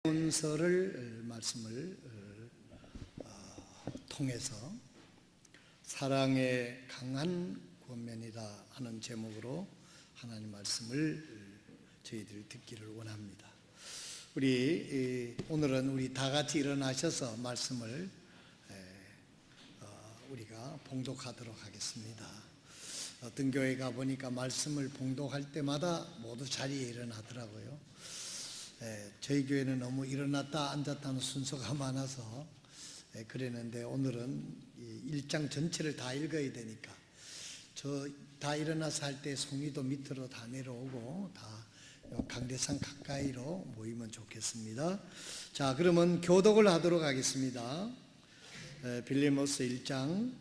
본서를 말씀을 통해서 사랑의 강한 권면이다 하는 제목으로 하나님 말씀을 저희들이 듣기를 원합니다. 오늘은 우리 다 같이 일어나셔서 말씀을 우리가 봉독하도록 하겠습니다. 어떤 교회 가보니까 말씀을 봉독할 때마다 모두 자리에 일어나더라고요. 저희 교회는 너무 일어났다 앉았다 하는 순서가 많아서 그랬는데, 오늘은 1장 전체를 다 읽어야 되니까 저 다 일어나서 할 때 송이도 밑으로 다 내려오고 다 강대상 가까이로 모이면 좋겠습니다. 자, 그러면 교독을 하도록 하겠습니다. 빌레모스 1장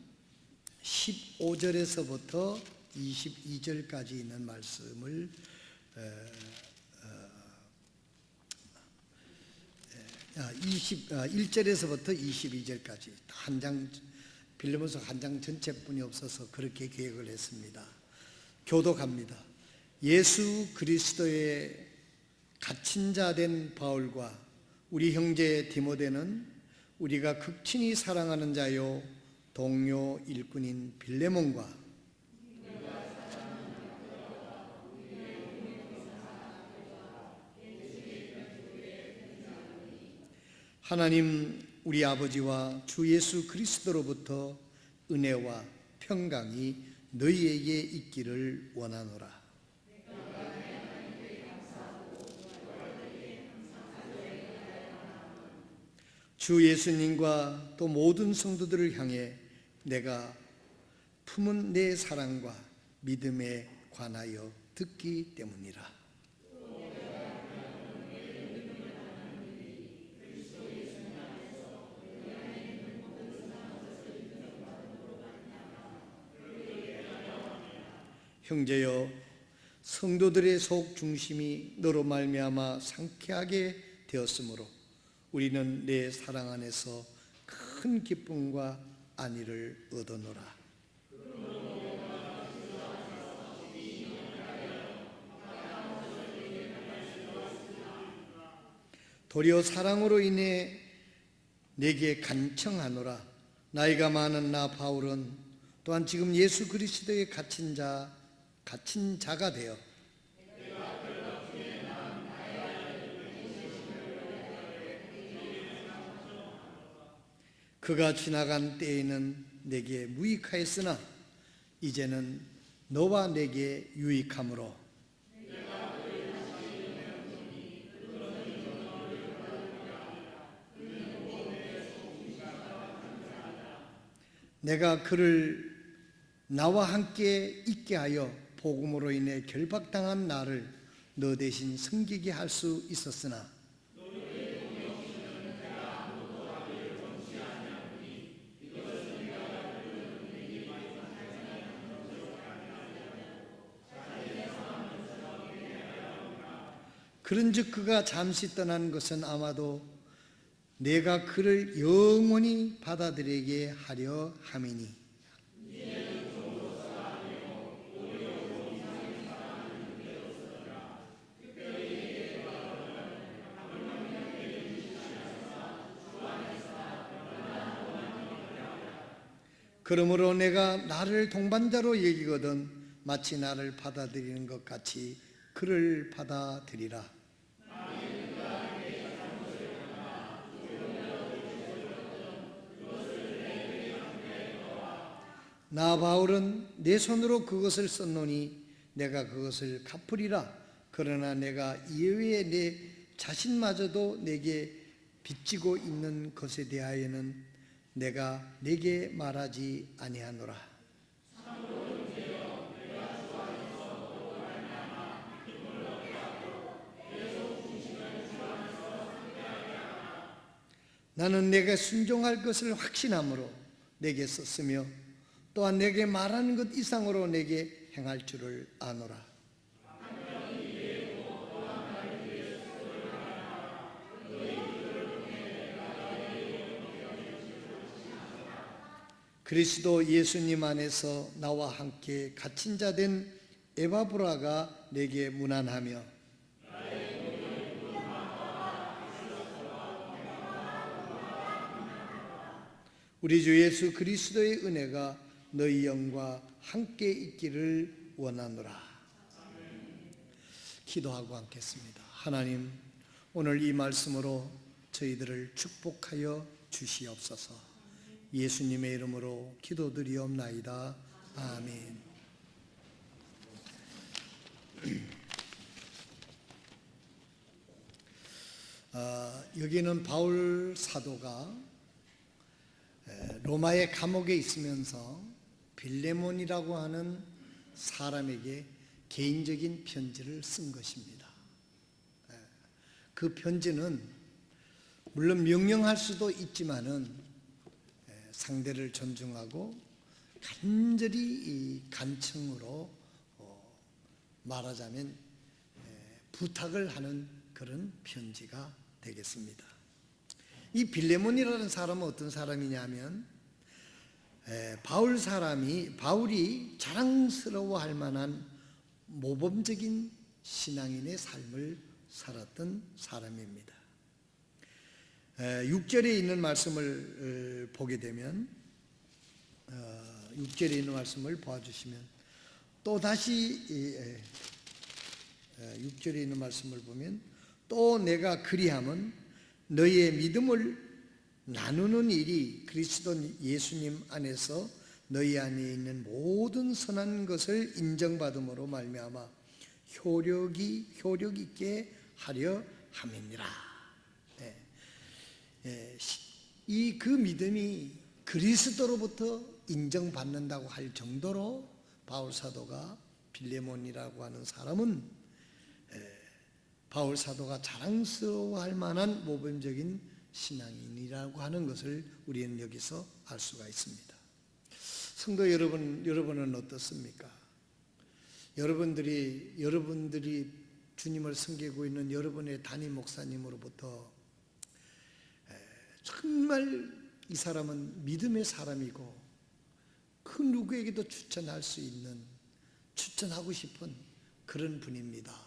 15절에서부터 22절까지 있는 말씀을 1절에서부터 22절까지 한 장, 빌레모스 한 장 전체뿐이 없어서 그렇게 계획을 했습니다. 교독합니다. 예수 그리스도의 갇힌 자 된 바울과 우리 형제 디모데는 우리가 극진히 사랑하는 자요 동료 일꾼인 빌레몬과 하나님 우리 아버지와 주 예수 그리스도로부터 은혜와 평강이 너희에게 있기를 원하노라. 주 예수님과 또 모든 성도들을 향해 내가 품은 내 사랑과 믿음에 관하여 듣기 때문이라. 형제여, 성도들의 속 중심이 너로 말미암아 상쾌하게 되었으므로 우리는 내 사랑 안에서 큰 기쁨과 안위를 얻어노라. 도리어 사랑으로 인해 내게 간청하노라. 나이가 많은 나 바울은 또한 지금 예수 그리스도의 갇힌 자가 되어 그가 지나간 때에는 내게 무익하였으나 이제는 너와 내게 유익함으로 내가 그를 나와 함께 있게 하여 복음으로 인해 결박당한 나를 너 대신 섬기게 할 수 있었으나 그런즉 그가 잠시 떠난 것은 아마도 내가 그를 영원히 받아들이게 하려 함이니 그러므로 내가 나를 동반자로 여기거든 마치 나를 받아들이는 것 같이 그를 받아들이라. 나 바울은 내 손으로 그것을 썼노니 내가 그것을 갚으리라. 그러나 내가 이외에 내 자신마저도 내게 빚지고 있는 것에 대하여는 내가 내게 말하지 아니하노라. 나는 내가 순종할 것을 확신함으로 내게 썼으며 또한 내게 말하는 것 이상으로 내게 행할 줄을 아노라. 그리스도 예수님 안에서 나와 함께 갇힌 자 된 에바브라가 내게 문안하며 우리 주 예수 그리스도의 은혜가 너희 영과 함께 있기를 원하노라. 기도하고 앉겠습니다. 하나님, 오늘 이 말씀으로 저희들을 축복하여 주시옵소서. 예수님의 이름으로 기도드리옵나이다. 아멘. 여기는 바울 사도가 로마의 감옥에 있으면서 빌레몬이라고 하는 사람에게 개인적인 편지를 쓴 것입니다. 그 편지는 물론 명령할 수도 있지만은 상대를 존중하고 간절히 이 간청으로 말하자면 부탁을 하는 그런 편지가 되겠습니다. 이 빌레몬이라는 사람은 어떤 사람이냐면 바울이 자랑스러워할 만한 모범적인 신앙인의 삶을 살았던 사람입니다. 6절에 있는 말씀을 보게 되면 6절에 있는 말씀을 보아주시면 또다시 6절에 있는 말씀을 보면 또 내가 그리함은 너희의 믿음을 나누는 일이 그리스도 예수님 안에서 너희 안에 있는 모든 선한 것을 인정받음으로 말미암아 효력 있게 하려 함이니라. 이 그 믿음이 그리스도로부터 인정받는다고 할 정도로 바울 사도가 빌레몬이라고 하는 사람은 바울 사도가 자랑스러워할 만한 모범적인 신앙인이라고 하는 것을 우리는 여기서 알 수가 있습니다. 성도 여러분은 어떻습니까? 여러분들이 주님을 섬기고 있는 여러분의 담임 목사님으로부터 정말 이 사람은 믿음의 사람이고 그 누구에게도 추천하고 싶은 그런 분입니다.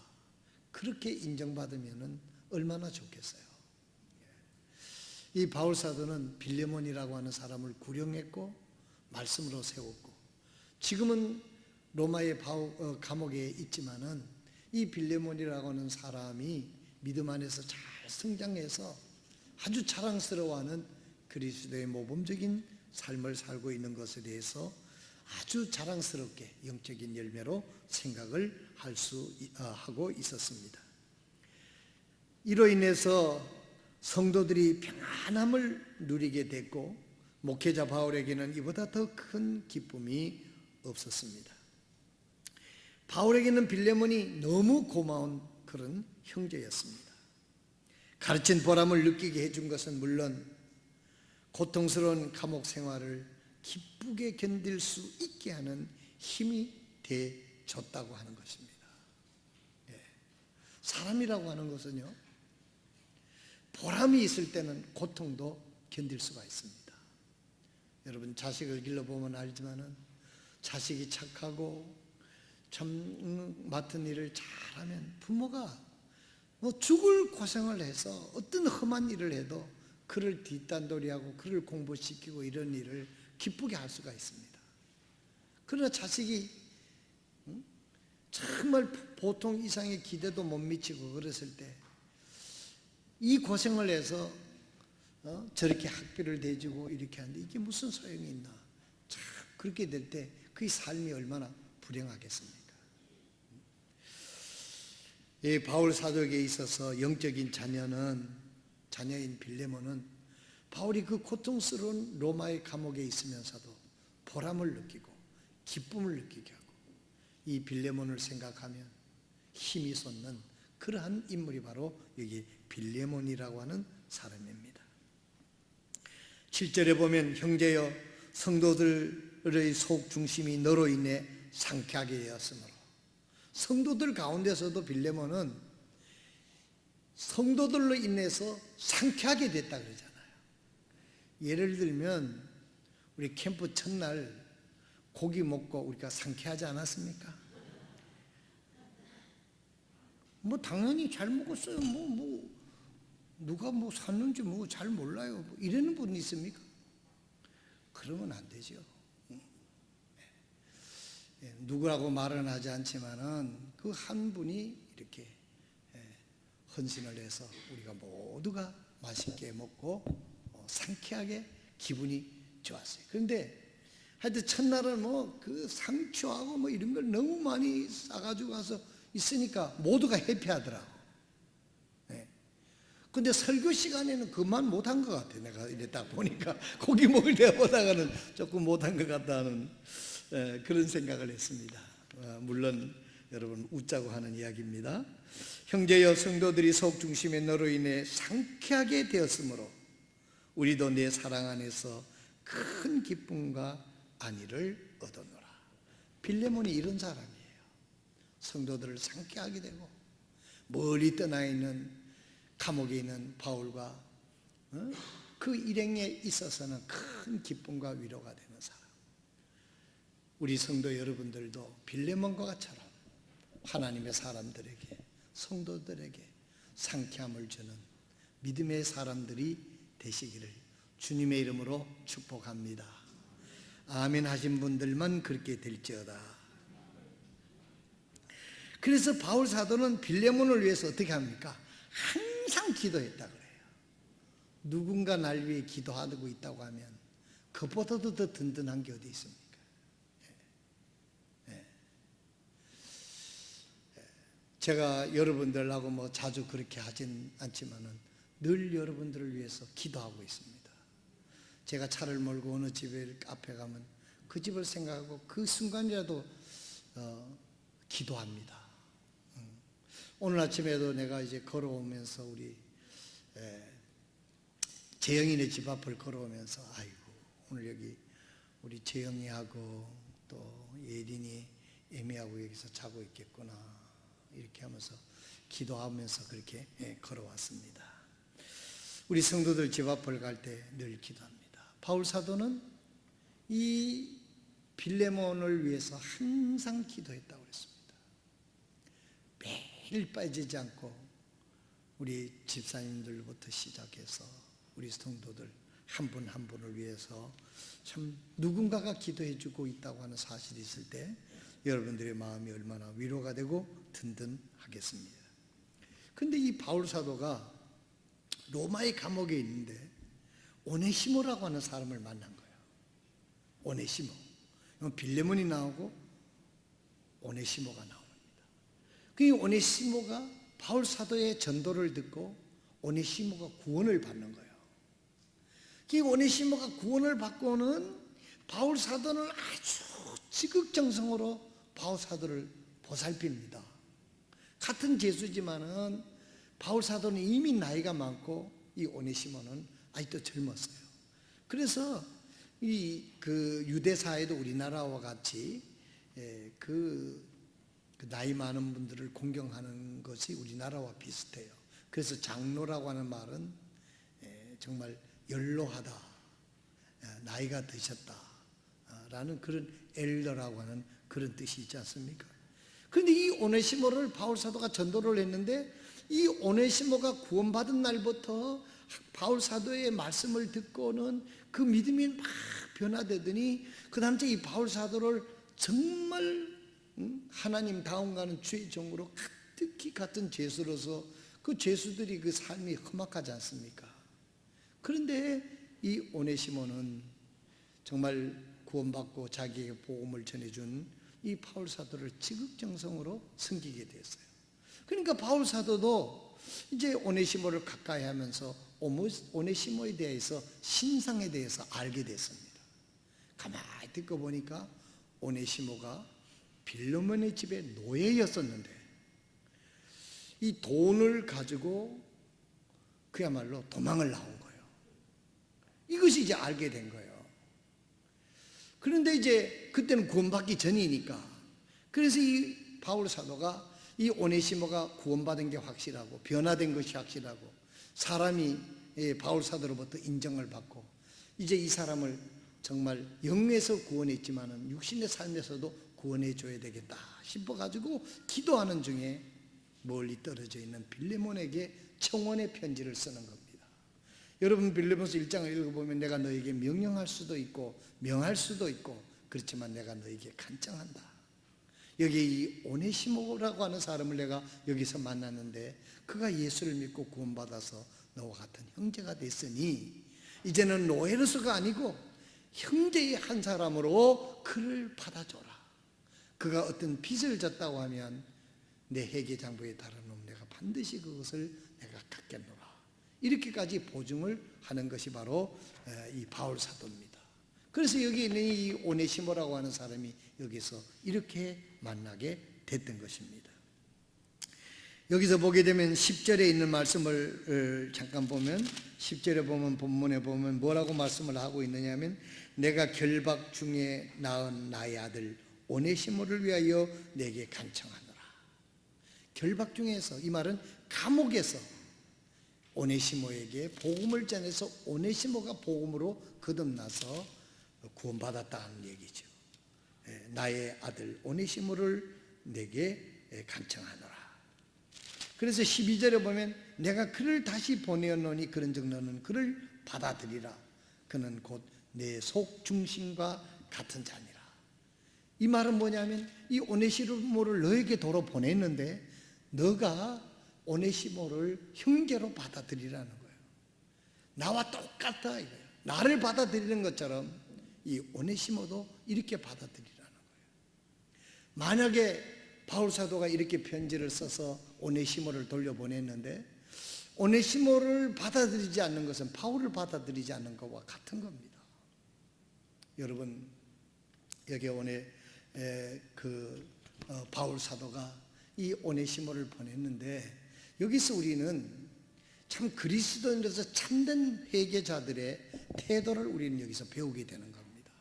그렇게 인정받으면 얼마나 좋겠어요. 이 바울 사도는 빌레몬이라고 하는 사람을 구령했고 말씀으로 세웠고 지금은 로마의 감옥에 있지만은 이 빌레몬이라고 하는 사람이 믿음 안에서 잘 성장해서 아주 자랑스러워하는 그리스도의 모범적인 삶을 살고 있는 것에 대해서 아주 자랑스럽게 영적인 열매로 생각을 하고 있었습니다. 이로 인해서 성도들이 평안함을 누리게 됐고 목회자 바울에게는 이보다 더 큰 기쁨이 없었습니다. 바울에게는 빌레몬이 너무 고마운 그런 형제였습니다. 가르친 보람을 느끼게 해준 것은 물론 고통스러운 감옥 생활을 기쁘게 견딜 수 있게 하는 힘이 되줬다고 하는 것입니다. 사람이라고 하는 것은요, 보람이 있을 때는 고통도 견딜 수가 있습니다. 여러분 자식을 길러보면 알지만은 자식이 착하고 참 맡은 일을 잘하면 부모가 죽을 고생을 해서 어떤 험한 일을 해도 그를 뒷단돌이하고 그를 공부시키고 이런 일을 기쁘게 할 수가 있습니다. 그러나 자식이 정말 보통 이상의 기대도 못 미치고 그랬을 때 이 고생을 해서 저렇게 학비를 대주고 이렇게 하는데 이게 무슨 소용이 있나. 참 그렇게 될 때 그의 삶이 얼마나 불행하겠습니까? 이 바울 사도에게 있어서 영적인 자녀인 빌레몬은 바울이 그 고통스러운 로마의 감옥에 있으면서도 보람을 느끼고 기쁨을 느끼게 하고 이 빌레몬을 생각하면 힘이 솟는 그러한 인물이 바로 여기 빌레몬이라고 하는 사람입니다. 7절에 보면 형제여 성도들의 속 중심이 너로 인해 상쾌하게 되었으므로 성도들 가운데서도 빌레몬은 성도들로 인해서 상쾌하게 됐다 그러잖아요. 예를 들면 우리 캠프 첫날 고기 먹고 우리가 상쾌하지 않았습니까? 당연히 잘 먹었어요. 누가 샀는지 잘 몰라요. 이러는 분 있습니까? 그러면 안 되죠. 누구라고 말은 하지 않지만은 그 한 분이 이렇게 헌신을 해서 우리가 모두가 맛있게 먹고 상쾌하게 기분이 좋았어요. 그런데 하여튼 첫날은 뭐 그 상추하고 뭐 이런 걸 너무 많이 싸가지고 가서 있으니까 모두가 해피하더라고. 근데 설교 시간에는 그만 못한 것 같아. 내가 이래 딱 보니까 고기 먹을 때 보다가는 조금 못한 것 같다는 그런 생각을 했습니다. 물론 여러분 웃자고 하는 이야기입니다. 형제여 성도들이 속 중심에 너로 인해 상쾌하게 되었으므로 우리도 내 사랑 안에서 큰 기쁨과 안위를 얻어노라. 빌레몬이 이런 사람이에요. 성도들을 상쾌하게 되고 멀리 떠나 있는 감옥에 있는 바울과 그 일행에 있어서는 큰 기쁨과 위로가 되는 사람. 우리 성도 여러분들도 빌레몬과 같처럼 하나님의 사람들에게, 성도들에게 상쾌함을 주는 믿음의 사람들이 되시기를 주님의 이름으로 축복합니다. 아멘 하신 분들만 그렇게 될지어다. 그래서 바울 사도는 빌레몬을 위해서 어떻게 합니까? 항상 기도했다 그래요. 누군가 날 위해 기도하고 있다고 하면 그것보다도 더 든든한 게 어디 있습니까? 제가 여러분들하고 뭐 자주 그렇게 하진 않지만은 늘 여러분들을 위해서 기도하고 있습니다. 제가 차를 몰고 어느 집에 앞에 가면 그 집을 생각하고 그 순간이라도 기도합니다. 오늘 아침에도 내가 이제 걸어오면서 우리 재영이네 집 앞을 걸어오면서 아이고 오늘 여기 우리 재영이하고 또 예린이 애미하고 여기서 자고 있겠구나 이렇게 하면서 기도하면서 그렇게 걸어왔습니다. 우리 성도들 집 앞을 갈 때 늘 기도합니다. 바울 사도는 이 빌레몬을 위해서 항상 기도했다고 그랬습니다. 매일 빠지지 않고 우리 집사님들부터 시작해서 우리 성도들 한 분 한 분을 위해서 참 누군가가 기도해 주고 있다고 하는 사실이 있을 때 여러분들의 마음이 얼마나 위로가 되고 든든하겠습니다. 그런데 이 바울 사도가 로마의 감옥에 있는데 오네시모라고 하는 사람을 만난 거예요. 오네시모. 빌레몬이 나오고 오네시모가 나옵니다. 그 오네시모가 바울 사도의 전도를 듣고 오네시모가 구원을 받는 거예요. 그 오네시모가 구원을 받고는 바울 사도는 아주 지극정성으로 바울 사도를 보살핍니다. 같은 죄수지만은 바울 사도는 이미 나이가 많고 이 오네시모는 아직도 젊었어요. 그래서 그 유대 사회도 우리나라와 같이 그 나이 많은 분들을 공경하는 것이 우리나라와 비슷해요. 그래서 장로라고 하는 말은 정말 연로하다, 나이가 드셨다라는 그런 엘더라고 하는 그런 뜻이 있지 않습니까? 그런데 이 오네시모를 바울 사도가 전도를 했는데 이 오네시모가 구원받은 날부터 바울 사도의 말씀을 듣고는 그 믿음이 막 변화되더니 그 다음에 이 바울 사도를 정말 하나님 다음가는 주의 종으로 가득히 같은 죄수로서 그 죄수들이 그 삶이 험악하지 않습니까? 그런데 이 오네시모는 정말 구원받고 자기에게 복음을 전해준 이 바울 사도를 지극정성으로 섬기게 됐어요. 그러니까 바울 사도도 이제 오네시모를 가까이 하면서 오네시모에 대해서 신상에 대해서 알게 됐습니다. 가만히 듣고 보니까 오네시모가 빌레몬의 집에 노예였었는데 이 돈을 가지고 그야말로 도망을 나온 거예요. 이것이 이제 알게 된 거예요. 그런데 이제 그때는 구원받기 전이니까 그래서 이 바울 사도가 이 오네시모가 구원받은 게 확실하고 변화된 것이 확실하고 사람이 바울 사도로부터 인정을 받고 이제 이 사람을 정말 영에서 구원했지만은 육신의 삶에서도 구원해 줘야 되겠다 싶어가지고 기도하는 중에 멀리 떨어져 있는 빌레몬에게 청원의 편지를 쓰는 겁니다. 여러분 빌립보서 1장을 읽어보면 내가 너에게 명령할 수도 있고 명할 수도 있고 그렇지만 내가 너에게 간청한다. 여기 이 오네시모라고 하는 사람을 내가 여기서 만났는데 그가 예수를 믿고 구원받아서 너와 같은 형제가 됐으니 이제는 노예로서가 아니고 형제의 한 사람으로 그를 받아줘라. 그가 어떤 빚을 졌다고 하면 내 회계장부에 달아놓으면 내가 반드시 그것을 내가 갚겠노라. 이렇게까지 보증을 하는 것이 바로 이 바울 사도입니다. 그래서 여기 있는 이 오네시모라고 하는 사람이 여기서 이렇게 만나게 됐던 것입니다. 여기서 보게 되면 10절에 있는 말씀을 잠깐 보면 10절에 보면 본문에 보면 뭐라고 말씀을 하고 있느냐 하면 내가 결박 중에 낳은 나의 아들 오네시모를 위하여 내게 간청하노라. 결박 중에서, 이 말은 감옥에서 오네시모에게 복음을 전해서 오네시모가 복음으로 거듭나서 구원받았다는 얘기죠. 나의 아들 오네시모를 내게 간청하노라. 그래서 12절에 보면 내가 그를 다시 보내었노니 그런즉 너는 그를 받아들이라. 그는 곧 내 속 중심과 같은 자니라. 이 말은 뭐냐면 이 오네시모를 너에게 도로 보냈는데 너가 오네시모를 형제로 받아들이라는 거예요. 나와 똑같다 이거예요. 나를 받아들이는 것처럼 이 오네시모도 이렇게 받아들이라는 거예요. 만약에 바울 사도가 이렇게 편지를 써서 오네시모를 돌려보냈는데 오네시모를 받아들이지 않는 것은 바울을 받아들이지 않는 것과 같은 겁니다. 여러분 여기 바울 사도가 이 오네시모를 보냈는데 여기서 우리는 참 그리스도인으로서 참된 회개자들의 태도를 우리는 여기서 배우게 되는 겁니다.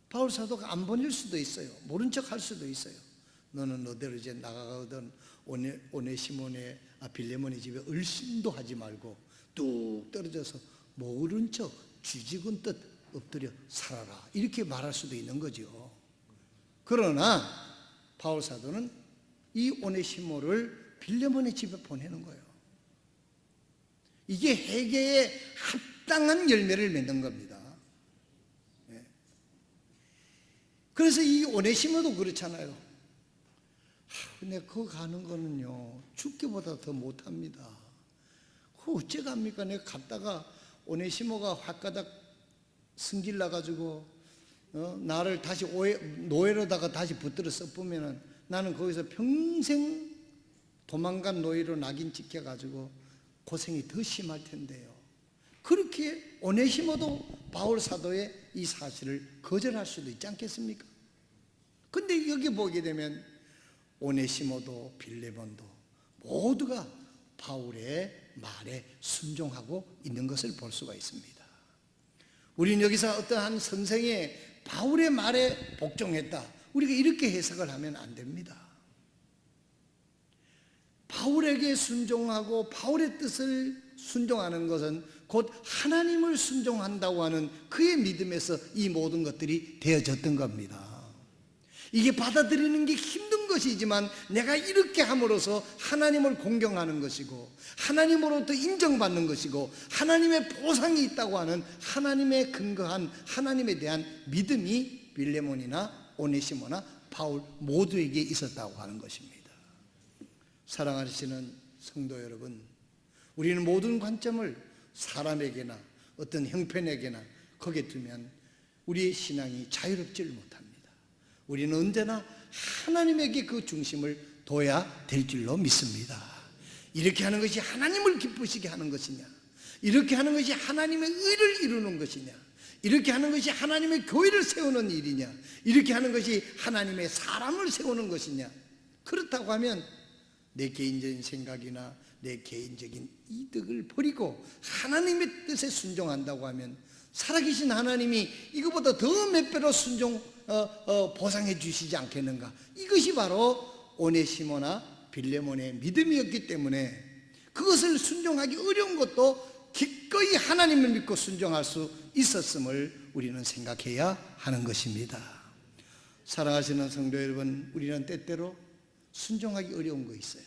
바울 사도가 안 보낼 수도 있어요. 모른 척 할 수도 있어요. 너는 너대로 이제 나가거든 오네시몬의 빌레몬의 집에 을심도 하지 말고 뚝 떨어져서 모른 척 쥐죽은 뜻 엎드려 살아라. 이렇게 말할 수도 있는 거죠. 그러나 바울 사도는 이 오네시모를 빌레몬의 집에 보내는 거예요. 이게 회개에 합당한 열매를 맺는 겁니다. 그래서 이 오네시모도 그렇잖아요. 근데 그거 가는 거는요 죽기보다 더 못합니다. 그거 어째 갑니까? 내가 갔다가 오네시모가 화가닥 승질 나가지고 나를 다시 노예로다가 다시 붙들어 써보면은 나는 거기서 평생 도망간 노예로 낙인 찍혀가지고 고생이 더 심할 텐데요. 그렇게 오네시모도 바울 사도의 이 사실을 거절할 수도 있지 않겠습니까? 근데 여기 보게 되면 오네시모도 빌레몬도 모두가 바울의 말에 순종하고 있는 것을 볼 수가 있습니다. 우리는 여기서 어떠한 선생의 바울의 말에 복종했다, 우리가 이렇게 해석을 하면 안 됩니다. 바울에게 순종하고 바울의 뜻을 순종하는 것은 곧 하나님을 순종한다고 하는 그의 믿음에서 이 모든 것들이 되어졌던 겁니다. 이게 받아들이는 게 힘든 것이지만 내가 이렇게 함으로써 하나님을 공경하는 것이고 하나님으로부터 인정받는 것이고 하나님의 보상이 있다고 하는 하나님의 근거한 하나님에 대한 믿음이 빌레몬이나 오네시모나 바울 모두에게 있었다고 하는 것입니다. 사랑하시는 성도 여러분, 우리는 모든 관점을 사람에게나 어떤 형편에게나 거기에 두면 우리의 신앙이 자유롭지를 못합니다. 우리는 언제나 하나님에게 그 중심을 둬야 될 줄로 믿습니다. 이렇게 하는 것이 하나님을 기쁘시게 하는 것이냐, 이렇게 하는 것이 하나님의 의를 이루는 것이냐, 이렇게 하는 것이 하나님의 교회를 세우는 일이냐, 이렇게 하는 것이 하나님의 사람을 세우는 것이냐. 그렇다고 하면 내 개인적인 생각이나 내 개인적인 이득을 버리고 하나님의 뜻에 순종한다고 하면 살아계신 하나님이 이거보다 더 몇 배로 보상해 주시지 않겠는가. 이것이 바로 오네시모나 빌레몬의 믿음이었기 때문에 그것을 순종하기 어려운 것도 기꺼이 하나님을 믿고 순종할 수 있었음을 우리는 생각해야 하는 것입니다. 사랑하시는 성도 여러분, 우리는 때때로 순종하기 어려운 거 있어요.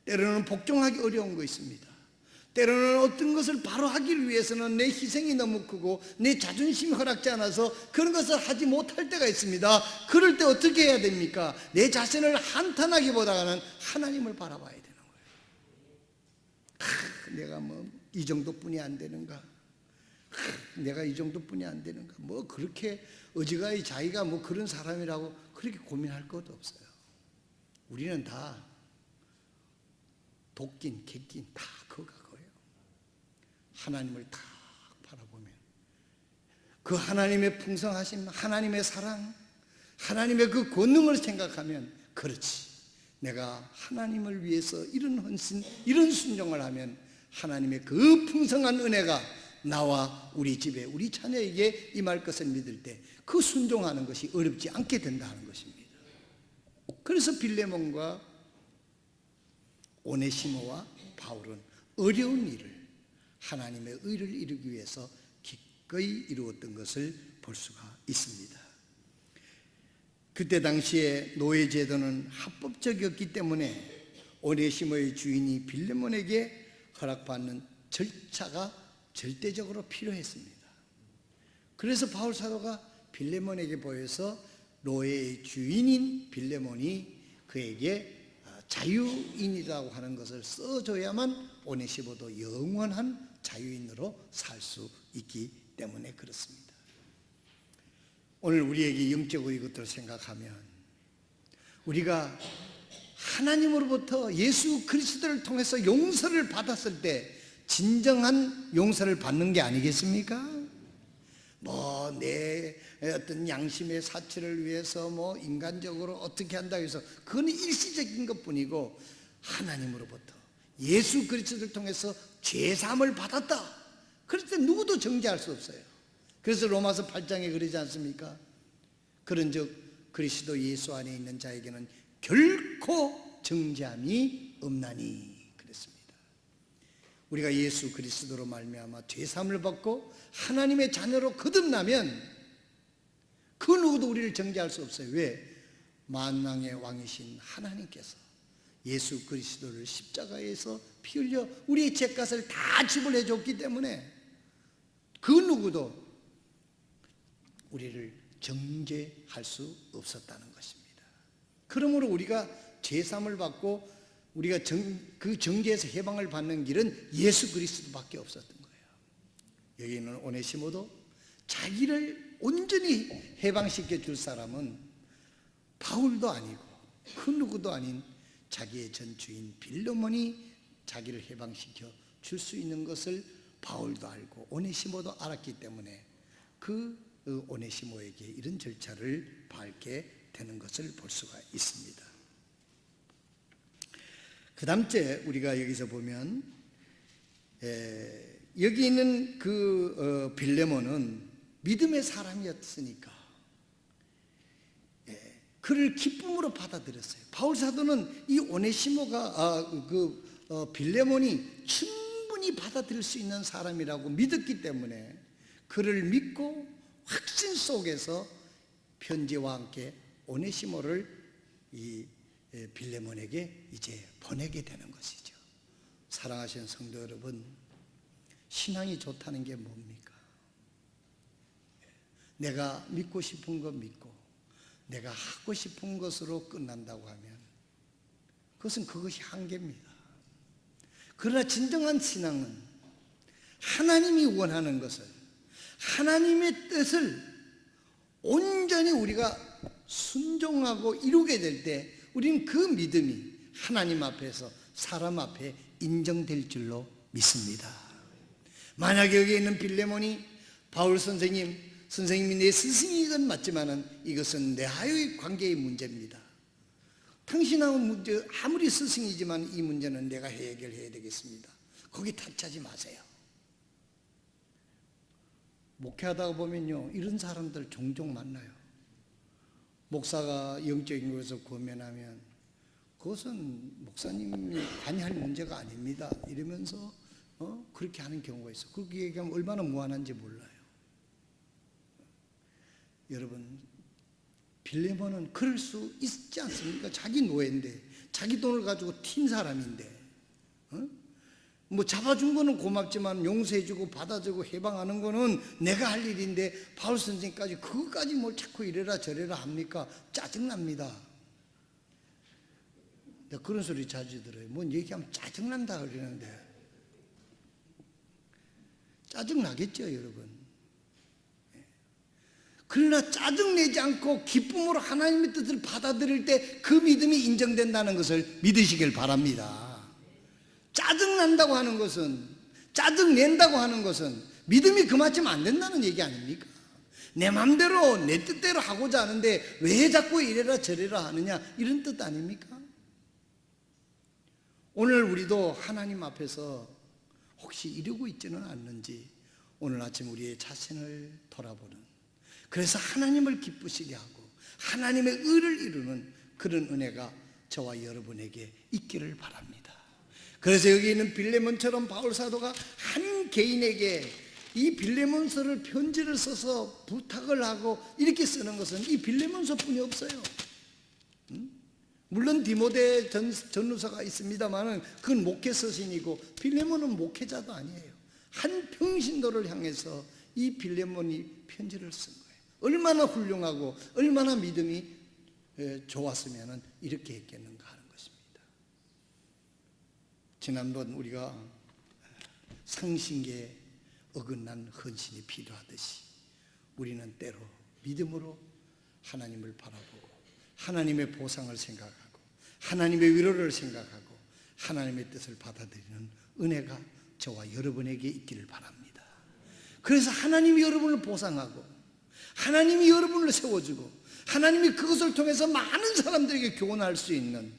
때로는 복종하기 어려운 거 있습니다. 때로는 어떤 것을 바로 하기 위해서는 내 희생이 너무 크고 내 자존심이 허락지 않아서 그런 것을 하지 못할 때가 있습니다. 그럴 때 어떻게 해야 됩니까? 내 자신을 한탄하기보다는 하나님을 바라봐야 되는 거예요. 내가 뭐 이 정도뿐이 안 되는가? 내가 이 정도뿐이 안 되는가? 뭐 그렇게 어지간히 자기가 뭐 그런 사람이라고 그렇게 고민할 것도 없어요. 우리는 다 도끼인, 객기인 다 그거예요. 하나님을 다 바라보면 그 하나님의 풍성하심, 하나님의 사랑, 하나님의 그 권능을 생각하면 그렇지, 내가 하나님을 위해서 이런 헌신, 이런 순종을 하면 하나님의 그 풍성한 은혜가 나와 우리 집에, 우리 자녀에게 임할 것을 믿을 때 그 순종하는 것이 어렵지 않게 된다는 것입니다. 그래서 빌레몬과 오네시모와 바울은 어려운 일을, 하나님의 의를 이루기 위해서 기꺼이 이루었던 것을 볼 수가 있습니다. 그때 당시에 노예 제도는 합법적이었기 때문에 오네시모의 주인이 빌레몬에게 허락받는 절차가 절대적으로 필요했습니다. 그래서 바울 사도가 빌레몬에게 보여서 노예의 주인인 빌레몬이 그에게 자유인이라고 하는 것을 써줘야만 오네시모도 영원한 자유인으로 살 수 있기 때문에 그렇습니다. 오늘 우리에게 영적으로 이것들을 생각하면 우리가 하나님으로부터 예수 그리스도를 통해서 용서를 받았을 때 진정한 용서를 받는 게 아니겠습니까? 뭐 내 어떤 양심의 사치를 위해서 뭐 인간적으로 어떻게 한다고 해서 그건 일시적인 것뿐이고, 하나님으로부터 예수 그리스도를 통해서 죄사함을 받았다, 그럴 때 누구도 정죄할 수 없어요. 그래서 로마서 8장에 그러지 않습니까? 그런즉 그리스도 예수 안에 있는 자에게는 결코 정죄함이 없나니 그랬습니다. 우리가 예수 그리스도로 말미암아 죄사함을 받고 하나님의 자녀로 거듭나면 그 누구도 우리를 정죄할 수 없어요. 왜? 만왕의 왕이신 하나님께서 예수 그리스도를 십자가에서 피 흘려 우리의 죄값을 다 지불해 줬기 때문에 그 누구도 우리를 정죄할 수 없었다는 것입니다. 그러므로 우리가 죄사함을 받고 우리가 그 정죄에서 해방을 받는 길은 예수 그리스도밖에 없었던 거예요. 여기 있는 오네시모도 자기를 온전히 해방시켜 줄 사람은 바울도 아니고 그 누구도 아닌 자기의 전 주인 빌레몬이 자기를 해방시켜 줄 수 있는 것을 바울도 알고 오네시모도 알았기 때문에 그 오네시모에게 이런 절차를 밟게 되는 것을 볼 수가 있습니다. 그 다음째 우리가 여기서 보면 여기 있는 그 빌레몬은 믿음의 사람이었으니까 그를 기쁨으로 받아들였어요. 바울 사도는 이 오네시모가 빌레몬이 충분히 받아들일 수 있는 사람이라고 믿었기 때문에 그를 믿고 확신 속에서 편지와 함께 오네시모를 이 빌레몬에게 이제 보내게 되는 것이죠. 사랑하시는 성도 여러분, 신앙이 좋다는 게 뭡니까? 내가 믿고 싶은 거 믿고 내가 하고 싶은 것으로 끝난다고 하면 그것이 한계입니다. 그러나 진정한 신앙은 하나님이 원하는 것을, 하나님의 뜻을 온전히 우리가 순종하고 이루게 될 때 우리는 그 믿음이 하나님 앞에서 사람 앞에 인정될 줄로 믿습니다. 만약에 여기 있는 빌레몬이 바울 선생님이 내 스승이건 맞지만은 이것은 내하의 관계의 문제입니다. 당신하고 문제, 아무리 스승이지만 이 문제는 내가 해결해야 되겠습니다. 거기 타치하지 마세요. 목회하다가 보면요, 이런 사람들 종종 만나요. 목사가 영적인 것에서 고면하면 그것은 목사님이 관여할 문제가 아닙니다 이러면서 그렇게 하는 경우가 있어요. 그렇게 얘기하면 얼마나 무한한지 몰라요. 여러분, 빌레몬은 그럴 수 있지 않습니까? 자기 노예인데, 자기 돈을 가지고 튄 사람인데, 뭐 잡아준 거는 고맙지만 용서해주고 받아주고 해방하는 거는 내가 할 일인데 바울 선생님까지 그것까지 뭘 자꾸 이래라 저래라 합니까? 짜증납니다. 내가 그런 소리 자주 들어요. 뭔 얘기하면 짜증난다 그러는데 짜증나겠죠 여러분. 그러나 짜증내지 않고 기쁨으로 하나님의 뜻을 받아들일 때 그 믿음이 인정된다는 것을 믿으시길 바랍니다. 짜증난다고 하는 것은, 짜증낸다고 하는 것은 믿음이 그만큼 안 된다는 얘기 아닙니까? 내 맘대로 내 뜻대로 하고자 하는데 왜 자꾸 이래라 저래라 하느냐, 이런 뜻 아닙니까? 오늘 우리도 하나님 앞에서 혹시 이러고 있지는 않는지 오늘 아침 우리의 자신을 돌아보는, 그래서 하나님을 기쁘시게 하고 하나님의 의를 이루는 그런 은혜가 저와 여러분에게 있기를 바랍니다. 그래서 여기 있는 빌레몬처럼 바울 사도가 한 개인에게 이 빌레몬서를 편지를 써서 부탁을 하고 이렇게 쓰는 것은 이 빌레몬서뿐이 없어요. 물론 디모데 전후서가 있습니다만 그건 목회 서신이고 빌레몬은 목회자도 아니에요. 한 평신도를 향해서 이 빌레몬이 편지를 쓴 거예요. 얼마나 훌륭하고 얼마나 믿음이 좋았으면 이렇게 했겠는가 하는 것입니다. 지난번 우리가 상신계에 어긋난 헌신이 필요하듯이 우리는 때로 믿음으로 하나님을 바라보고 하나님의 보상을 생각하고 하나님의 위로를 생각하고 하나님의 뜻을 받아들이는 은혜가 저와 여러분에게 있기를 바랍니다. 그래서 하나님이 여러분을 보상하고 하나님이 여러분을 세워주고 하나님이 그것을 통해서 많은 사람들에게 교훈할 수 있는,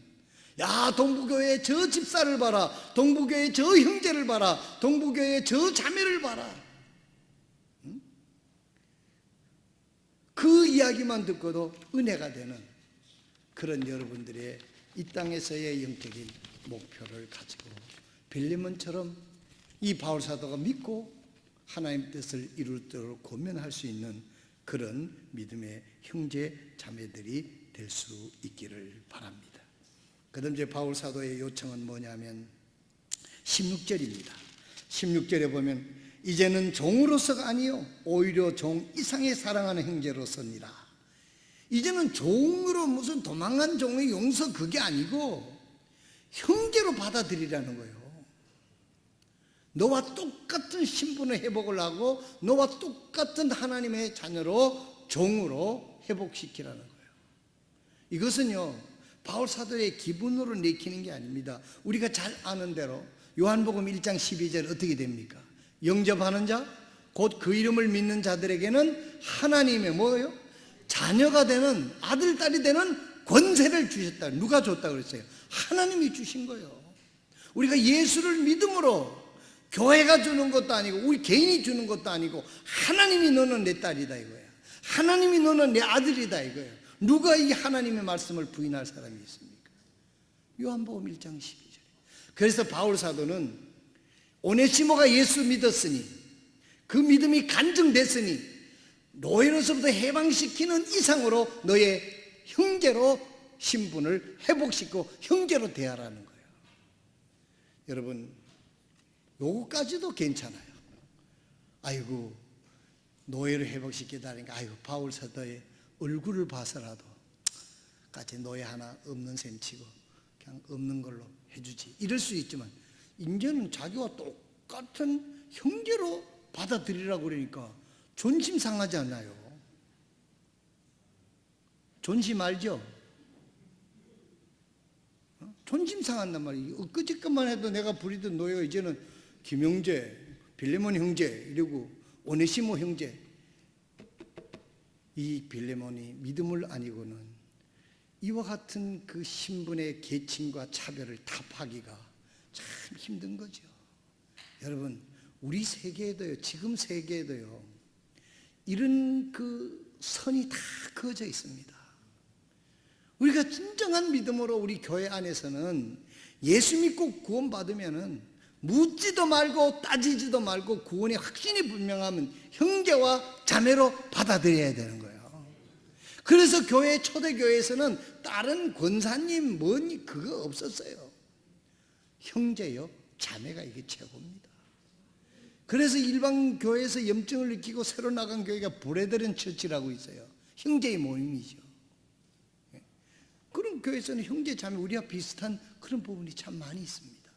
야 동부교회의 저 집사를 봐라, 동부교회의 저 형제를 봐라, 동부교회의 저 자매를 봐라, 그 이야기만 듣고도 은혜가 되는 그런 여러분들의 이 땅에서의 영적인 목표를 가지고 빌레몬처럼 이 바울 사도가 믿고 하나님 뜻을 이루도록 고면할 수 있는 그런 믿음의 형제 자매들이 될 수 있기를 바랍니다. 그다음 이제 바울 사도의 요청은 뭐냐면 16절입니다. 16절에 보면 이제는 종으로서가 아니요 오히려 종 이상의 사랑하는 형제로서니라. 이제는 종으로 무슨 도망간 종의 용서 그게 아니고 형제로 받아들이라는 거예요. 너와 똑같은 신분의 회복을 하고 너와 똑같은 하나님의 자녀로 종으로 회복시키라는 거예요. 이것은요 바울 사도의 기분으로 내키는 게 아닙니다. 우리가 잘 아는 대로 요한복음 1장 12절 어떻게 됩니까? 영접하는 자 곧 그 이름을 믿는 자들에게는 하나님의 뭐예요? 자녀가 되는, 아들 딸이 되는 권세를 주셨다. 누가 줬다 그랬어요? 하나님이 주신 거예요. 우리가 예수를 믿음으로 교회가 주는 것도 아니고 우리 개인이 주는 것도 아니고 하나님이 너는 내 딸이다 이거야. 하나님이 너는 내 아들이다 이거예요. 누가 이 하나님의 말씀을 부인할 사람이 있습니까? 요한복음 1장 12절. 그래서 바울 사도는 오네시모가 예수 믿었으니 그 믿음이 간증됐으니 노예로서부터 해방시키는 이상으로 너의 형제로 신분을 회복시키고 형제로 대하라는 거예요. 여러분 요거까지도 괜찮아요. 아이고 노예를 회복시키다니까 아이고 바울 사도의 얼굴을 봐서라도 같이 노예 하나 없는 셈 치고 그냥 없는 걸로 해주지 이럴 수 있지만 이제는 자기와 똑같은 형제로 받아들이라고 그러니까 존심 상하지 않나요? 존심 알죠? 존심 상한단 말이에요. 엊그저께만 해도 내가 부리던 노예가 이제는 김형제, 빌레몬 형제 이러고 오네시모 형제. 이 빌레몬이 믿음을 아니고는 이와 같은 그 신분의 계층과 차별을 타파하기가 참 힘든 거죠. 여러분 우리 세계에도요, 지금 세계에도요 이런 그 선이 다 그어져 있습니다. 우리가 진정한 믿음으로 우리 교회 안에서는 예수 믿고 구원받으면은 묻지도 말고 따지지도 말고 구원의 확신이 분명하면 형제와 자매로 받아들여야 되는 거예요. 그래서 교회 초대교회에서는 다른 권사님 뭐니 그거 없었어요. 형제요 자매가 이게 최고입니다. 그래서 일반 교회에서 염증을 느끼고 새로 나간 교회가 브레드런 처치라고 있어요. 형제의 모임이죠. 그런 교회에서는 형제 자매 우리와 비슷한 그런 부분이 참 많이 있습니다.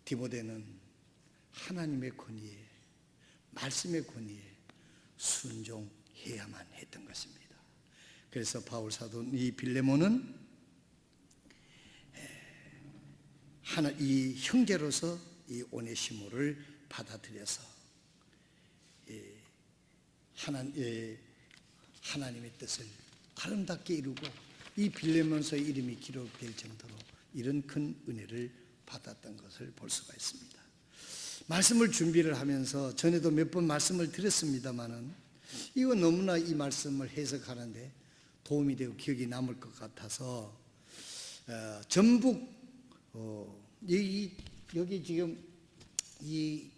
디모데는 하나님의 권위에, 말씀의 권위에 순종해야만 했던 것입니다. 그래서 바울 사도 이 빌레몬은 이 형제로서 이 오네시모를 받아들여서 하나님의 뜻을 아름답게 이루고 이 빌레몬서의 이름이 기록될 정도로 이런 큰 은혜를 받았던 것을 볼 수가 있습니다. 말씀을 준비를 하면서 전에도 몇 번 말씀을 드렸습니다마는 이거 너무나 이 말씀을 해석하는데 도움이 되고 기억이 남을 것 같아서 전북 여기 지금 이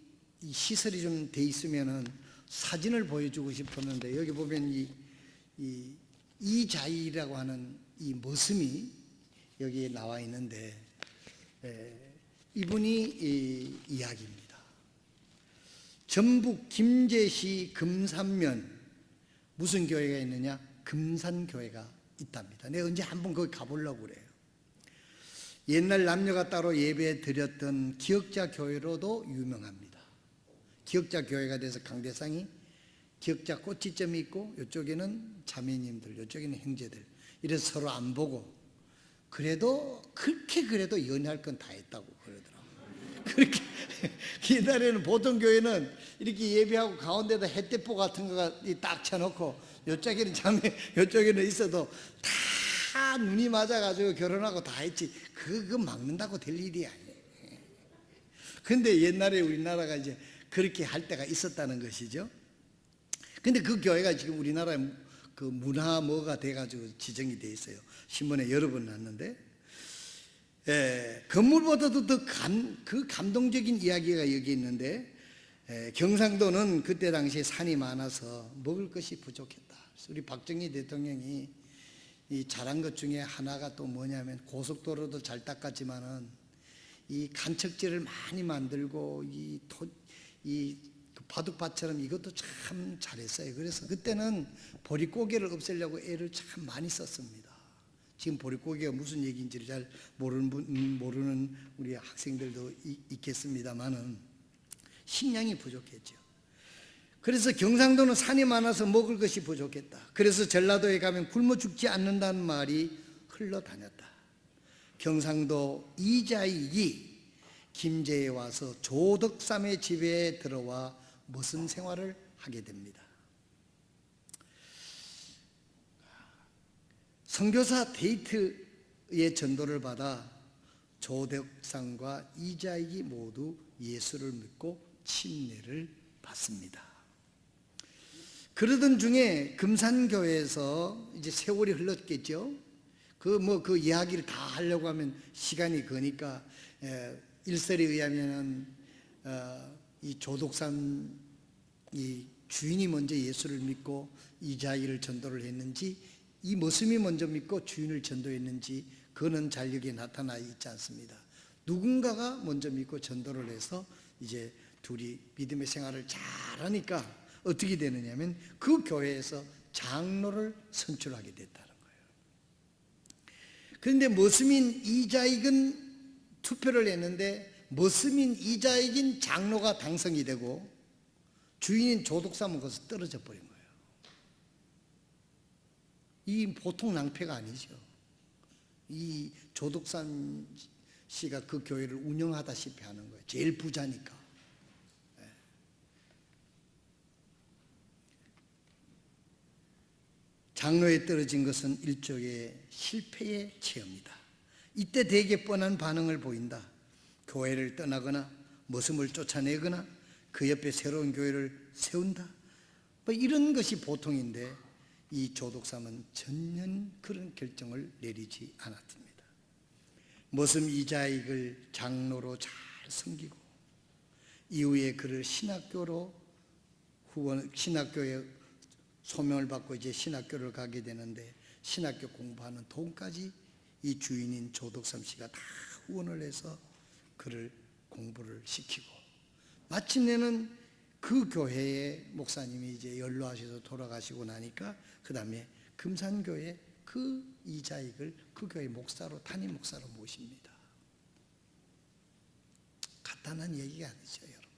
시설이 좀 돼 있으면은 사진을 보여주고 싶었는데 여기 보면 이자이라고 하는 이 머슴이 여기에 나와 있는데 이분이 이야기입니다. 전북 김제시 금산면 무슨 교회가 있느냐? 금산교회가 있답니다. 내가 언제 한번 거기 가보려고 그래요. 옛날 남녀가 따로 예배 드렸던 기역자 교회로도 유명합니다. 기역자 교회가 돼서 강대상이 기역자 꽃지점이 있고 이쪽에는 자매님들, 이쪽에는 형제들 이래서 서로 안 보고 그래도 그래도 연애할 건 다 했다고 그러더라고요. 그렇게 옛날에는 보통 교회는 이렇게 예배하고 가운데다 햇대포 같은 거가 딱 쳐놓고 이쪽에는 자매, 이쪽에는 있어도 다 눈이 맞아가지고 결혼하고 다 했지 그거 막는다고 될 일이 아니에요. 근데 옛날에 우리나라가 이제 그렇게 할 때가 있었다는 것이죠. 근데 그 교회가 지금 우리나라에 그 문화 뭐가 돼가지고 지정이 돼 있어요. 신문에 여러 번 났는데, 건물보다도 더 그 감동적인 이야기가 여기 있는데, 경상도는 그때 당시에 산이 많아서 먹을 것이 부족했다. 그래서 우리 박정희 대통령이 이 잘한 것 중에 하나가 또 뭐냐면 고속도로도 잘 닦았지만은 이 간척지를 많이 만들고 이 바둑밭처럼 이것도 참 잘했어요. 그래서 그때는 보릿고개를 없애려고 애를 참 많이 썼습니다. 지금 보릿고개가 무슨 얘기인지를 잘 모르는 우리 학생들도 있겠습니다만은 식량이 부족했죠. 그래서 경상도는 산이 많아서 먹을 것이 부족했다. 그래서 전라도에 가면 굶어 죽지 않는다는 말이 흘러다녔다. 경상도 이자익이 김제에 와서 조덕삼의 집에 들어와 머슴 생활을 하게 됩니다. 선교사 데이트의 전도를 받아 조덕삼과 이자익이 모두 예수를 믿고 침례를 받습니다. 그러던 중에 금산교회에서 이제 세월이 흘렀겠죠. 그 이야기를 다 하려고 하면 시간이 거니까 일설에 의하면은 이 조독삼 이 주인이 먼저 예수를 믿고 이자이를 전도를 했는지 이 머슴이 먼저 믿고 주인을 전도했는지 그거는 잘 여기에 나타나 있지 않습니다. 누군가가 먼저 믿고 전도를 해서 이제 둘이 믿음의 생활을 잘하니까 어떻게 되느냐면 그 교회에서 장로를 선출하게 됐다는 거예요. 그런데 머슴인 이자익은 투표를 했는데 머슴인 이자익인 장로가 당선이 되고 주인인 조독삼은 거기서 떨어져 버린 거예요. 이 보통 낭패가 아니죠. 이 조독삼 씨가 그 교회를 운영하다시피 하는 거예요. 제일 부자니까. 장로에 떨어진 것은 일종의 실패의 체험이다. 이때 되게 뻔한 반응을 보인다. 교회를 떠나거나 머슴을 쫓아내거나 그 옆에 새로운 교회를 세운다. 뭐 이런 것이 보통인데 이 조독삼은 전혀 그런 결정을 내리지 않았습니다. 머슴 이자익을 장로로 잘 섬기고 이후에 그를 신학교에 소명을 받고 이제 신학교를 가게 되는데 신학교 공부하는 돈까지 이 주인인 조덕삼 씨가 다 후원을 해서 그를 공부를 시키고 마침내는 그 교회의 목사님이 이제 연로하셔서 돌아가시고 나니까 그 다음에 금산교회 그 이자익을 그 교회 목사로 담임 목사로 모십니다. 간단한 얘기가 아니죠, 여러분.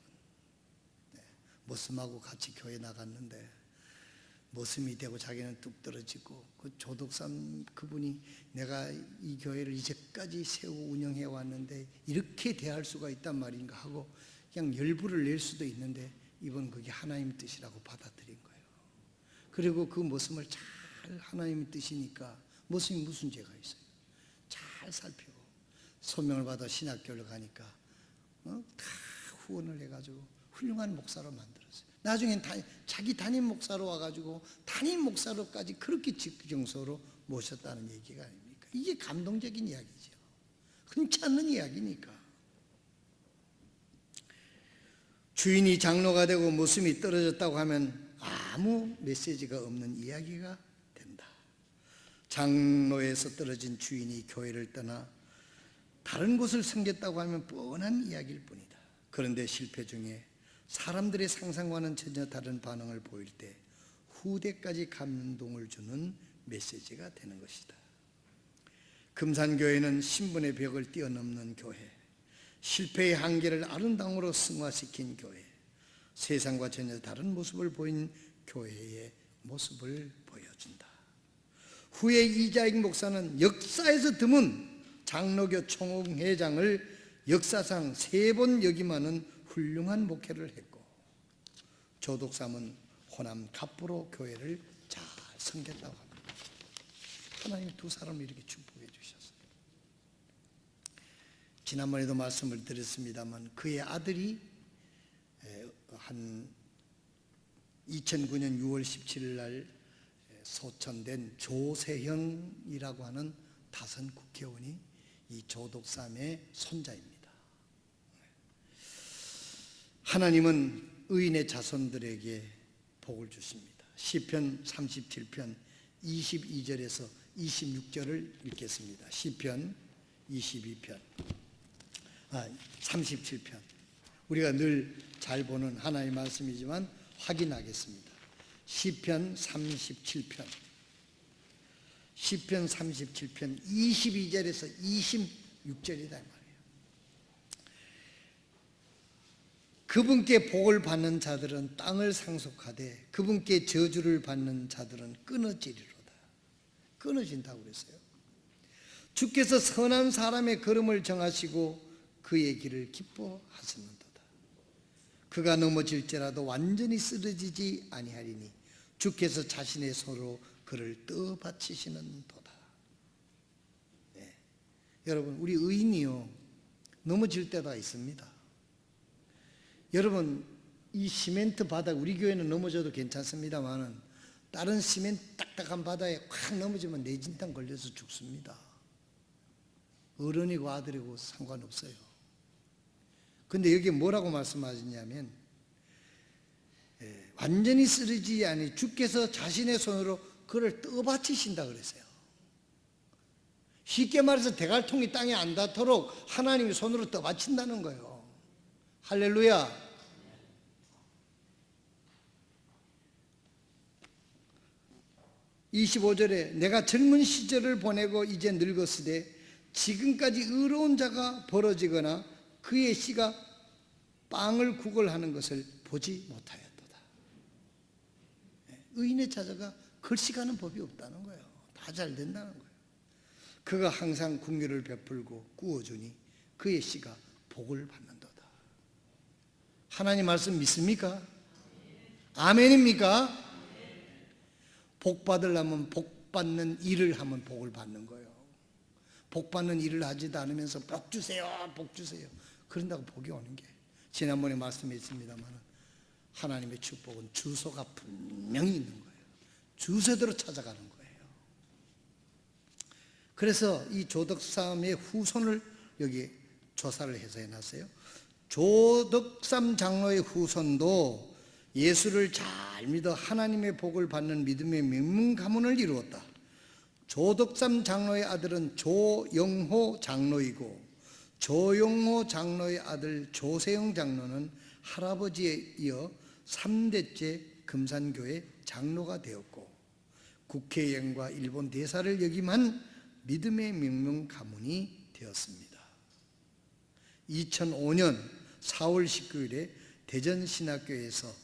네. 머슴하고 같이 교회 나갔는데 머슴이 되고 자기는 뚝 떨어지고 그 조덕삼 그분이 내가 이 교회를 이제까지 세우고 운영해 왔는데 이렇게 대할 수가 있단 말인가 하고 그냥 열불을 낼 수도 있는데 이번 그게 하나님 뜻이라고 받아들인 거예요. 그리고 그 머슴을 잘 하나님 뜻이니까 머슴이 무슨 죄가 있어요? 잘 살피고 소명을 받아 신학교를 가니까 다 후원을 해가지고 훌륭한 목사로 만들었어요. 나중엔 자기 담임 목사로 와가지고 담임 목사로까지 그렇게 직경소로 모셨다는 얘기가 아닙니까? 이게 감동적인 이야기죠. 흔치 않는 이야기니까. 주인이 장로가 되고 목숨이 떨어졌다고 하면 아무 메시지가 없는 이야기가 된다. 장로에서 떨어진 주인이 교회를 떠나 다른 곳을 섬겼다고 하면 뻔한 이야기일 뿐이다. 그런데 실패 중에 사람들의 상상과는 전혀 다른 반응을 보일 때 후대까지 감동을 주는 메시지가 되는 것이다. 금산교회는 신분의 벽을 뛰어넘는 교회, 실패의 한계를 아름다움으로 승화시킨 교회, 세상과 전혀 다른 모습을 보인 교회의 모습을 보여준다. 후에 이자익 목사는 역사에서 드문 장로교 총회장을 역사상 3번 역임하는 훌륭한 목회를 했고 조덕삼은 호남 갑부로 교회를 잘 섬겼다고 합니다. 하나님 두 사람을 이렇게 축복해 주셨어요. 지난번에도 말씀을 드렸습니다만 그의 아들이 한 2009년 6월 17일 날 소천된 조세형이라고 하는 다선 국회의원이 이 조덕삼의 손자입니다. 하나님은 의인의 자손들에게 복을 주십니다. 시편 37편 22절에서 26절을 읽겠습니다. 시편 37편 우리가 늘 잘 보는 하나님의 말씀이지만 확인하겠습니다. 시편 37편 22절에서 26절이다 말이에요. 그분께 복을 받는 자들은 땅을 상속하되 그분께 저주를 받는 자들은 끊어지리로다. 끊어진다고 그랬어요. 주께서 선한 사람의 걸음을 정하시고 그의 길을 기뻐하시는도다. 그가 넘어질지라도 완전히 쓰러지지 아니하리니 주께서 자신의 손으로 그를 떠받치시는도다. 네. 여러분 우리 의인이요 넘어질 때가 있습니다. 여러분 이 시멘트 바닥 우리 교회는 넘어져도 괜찮습니다만 다른 시멘트 딱딱한 바닥에 확 넘어지면 뇌진탕 걸려서 죽습니다. 어른이고 아들이고 상관없어요. 근데 여기 뭐라고 말씀하셨냐면 완전히 쓰러지지 아니 주께서 자신의 손으로 그를 떠받치신다 그랬어요. 쉽게 말해서 대갈통이 땅에 안 닿도록 하나님이 손으로 떠받친다는 거예요. 할렐루야. (25절에) 내가 젊은 시절을 보내고 이제 늙었으되 지금까지 의로운 자가 벌어지거나 그의 씨가 빵을 구걸하는 것을 보지 못하였도다. 의인의 자녀가 걸식하는 법이 없다는 거예요. 다 잘 된다는 거예요. 그가 항상 긍휼을 베풀고 꾸어주니 그의 씨가 복을 받는도다. 하나님 말씀 믿습니까? 아멘입니까? 복 받으려면 복 받는 일을 하면 복을 받는 거예요. 복 받는 일을 하지도 않으면서 복 주세요, 복 주세요. 그런다고 복이 오는 게 지난번에 말씀했습니다만 하나님의 축복은 주소가 분명히 있는 거예요. 주소대로 찾아가는 거예요. 그래서 이 조덕삼의 후손을 여기 조사를 해서 해놨어요. 조덕삼 장로의 후손도 예수를 잘 믿어 하나님의 복을 받는 믿음의 명문 가문을 이루었다. 조덕삼 장로의 아들은 조영호 장로이고 조용호 장로의 아들 조세영 장로는 할아버지에 이어 3대째 금산교회 장로가 되었고 국회의원과 일본 대사를 역임한 믿음의 명문 가문이 되었습니다. 2005년 4월 19일에 대전신학교에서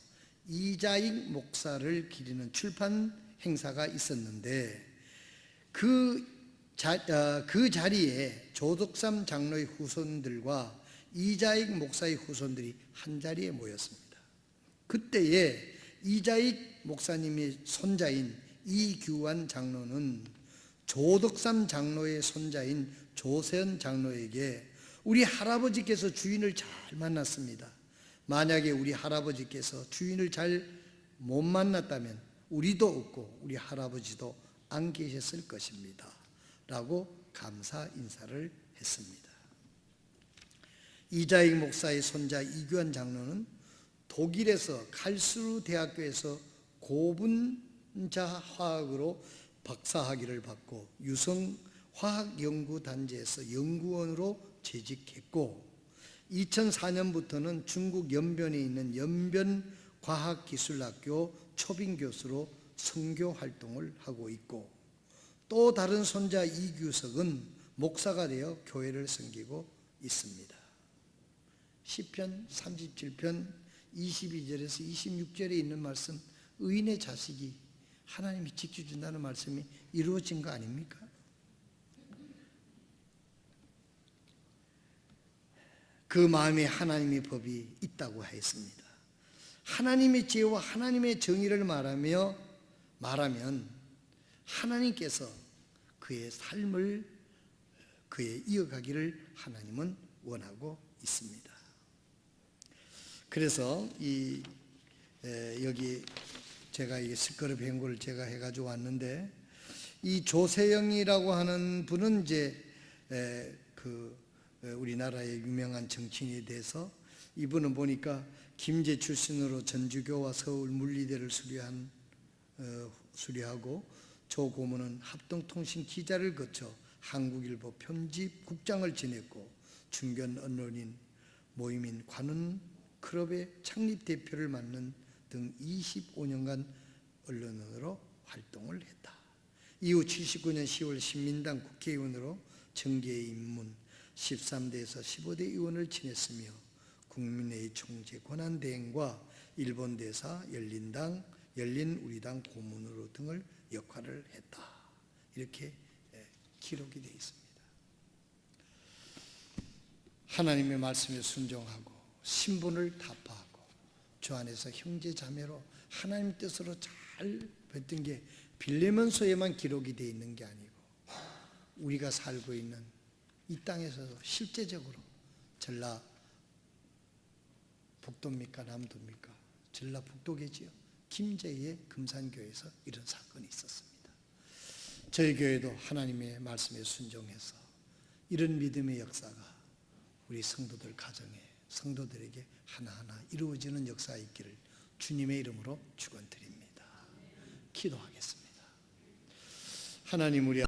이자익 목사를 기리는 출판 행사가 있었는데 그 자리에 조덕삼 장로의 후손들과 이자익 목사의 후손들이 한자리에 모였습니다. 그때에 이자익 목사님의 손자인 이규환 장로는 조덕삼 장로의 손자인 조세현 장로에게 우리 할아버지께서 주인을 잘 만났습니다. 만약에 우리 할아버지께서 주인을 잘 못 만났다면 우리도 없고 우리 할아버지도 안 계셨을 것입니다 라고 감사 인사를 했습니다. 이자익 목사의 손자 이규환 장로는 독일에서 칼스루 대학교에서 고분자 화학으로 박사학위를 받고 유성화학연구단지에서 연구원으로 재직했고 2004년부터는 중국 연변에 있는 연변과학기술학교 초빙교수로 선교 활동을 하고 있고 또 다른 손자 이규석은 목사가 되어 교회를 섬기고 있습니다. 시편 37편 22절에서 26절에 있는 말씀, 의인의 자식이 하나님이 지켜준다는 말씀이 이루어진 거 아닙니까? 그 마음에 하나님의 법이 있다고 했습니다. 하나님의 지혜와 하나님의 정의를 말하면 하나님께서 그의 삶을 이어가기를 하나님은 원하고 있습니다. 그래서 여기 제가 이 스크럽 행구를 제가 해가지고 왔는데 이 조세영이라고 하는 분은 이제 우리나라의 유명한 정치인에 대해서 이분은 보니까 김제 출신으로 전주교와 서울 물리대를 수료하고 조 고모는 합동통신 기자를 거쳐 한국일보 편집국장을 지냈고 중견 언론인 모임인 관훈클럽의 창립 대표를 맡는 등 25년간 언론인으로 활동을 했다. 이후 79년 10월 신민당 국회의원으로 정계에 입문 13대에서 15대 의원을 지냈으며 국민회의 총재 권한대행과 일본 대사 열린우리당 고문으로 등을 역할을 했다. 이렇게 기록이 되어 있습니다. 하나님의 말씀에 순종하고 신분을 타파하고 주 안에서 형제 자매로 하나님 뜻으로 잘 뱉은 게 빌레몬서에만 기록이 되어 있는 게 아니고 우리가 살고 있는 이 땅에서도 실제적으로 전라북도입니까 남도입니까? 전라북도겠지요. 김제의 금산교회에서 이런 사건이 있었습니다. 저희 교회도 하나님의 말씀에 순종해서 이런 믿음의 역사가 우리 성도들 가정에 성도들에게 하나하나 이루어지는 역사가 있기를 주님의 이름으로 축원드립니다. 기도하겠습니다. 하나님 우리